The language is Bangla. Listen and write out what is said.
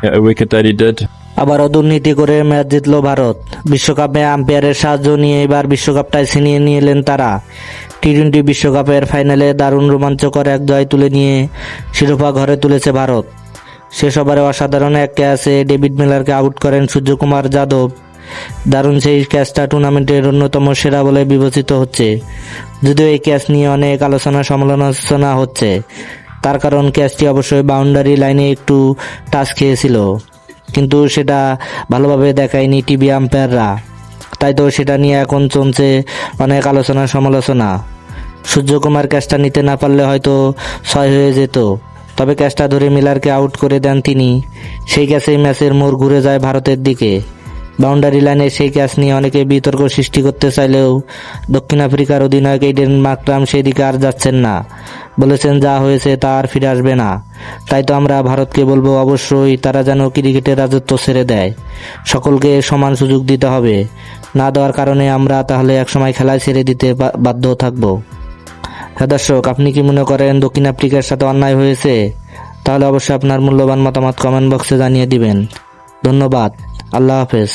a wicket that he did. আবারও দুর্নীতি করে ম্যাচ জিতল ভারত। বিশ্বকাপে আম্পায়ারের সাহায্য নিয়ে এবার বিশ্বকাপটাই ছিনিয়ে নিলেন তারা। টি-20 বিশ্বকাপের ফাইনালে দারুণ রোমাঞ্চকর এক জয় তুলে নিয়ে শিরোপা ঘরে তুলেছে ভারত। শেষ ওভারে অসাধারণ এক ক্যাচে ডেভিড মিলারকে আউট করেন সূর্যকুমার যাদব। দারুণ সেই ক্যাচটা টুর্নামেন্টের অন্যতম সেরা বলে বিবেচিত হচ্ছে। যদিও এই ক্যাচ নিয়ে অনেক আলোচনা সমালোচনা হচ্ছে, তার কারণ ক্যাচটি অবশ্যই বাউন্ডারি লাইনে একটু টাচ খেয়েছিল, কিন্তু সেটা ভালোভাবে দেখায়নি টিভি আম্পায়াররা। তাই তো সেটা নিয়ে এখন চলছে অনেক আলোচনা সমালোচনা। সূর্যকুমার ক্যাচটা নিতে না পারলে হয়তো 6 হয়ে যেত, তবে ক্যাচটা ধরে মিলারকে আউট করে দেন তিনি। সেই ক্যাচেই ম্যাচের মোড় ঘুরে যায় ভারতের দিকে। বাউন্ডারি লাইনে সেই ক্যাচ নিয়ে অনেকে বিতর্ক সৃষ্টি করতে চাইলেও দক্ষিণ আফ্রিকার অধিনায়ক এইডেন মাকরাম সেদিকে আর যাচ্ছেন না। বলেছেন যা হয়েছে তা আর ফিরে আসবে না। তাই তো আমরা ভারতকে বলবো অবশ্যই তারা যেন ক্রিকেটের রাজত্ব ছেড়ে দেয়। সকলকে সমান সুযোগ দিতে হবে। না দেওয়ার কারণে আমরা তাহলে একসময় খেলায় ছেড়ে দিতে বাধ্য থাকব। হ্যাঁ দর্শক, আপনি কি মনে করেন দক্ষিণ আফ্রিকার সাথে অন্যায় হয়েছে? তাহলে অবশ্যই আপনার মূল্যবান মতামত কমেন্ট বক্সে জানিয়ে দিবেন। ধন্যবাদ। আল্লাহ হাফেজ।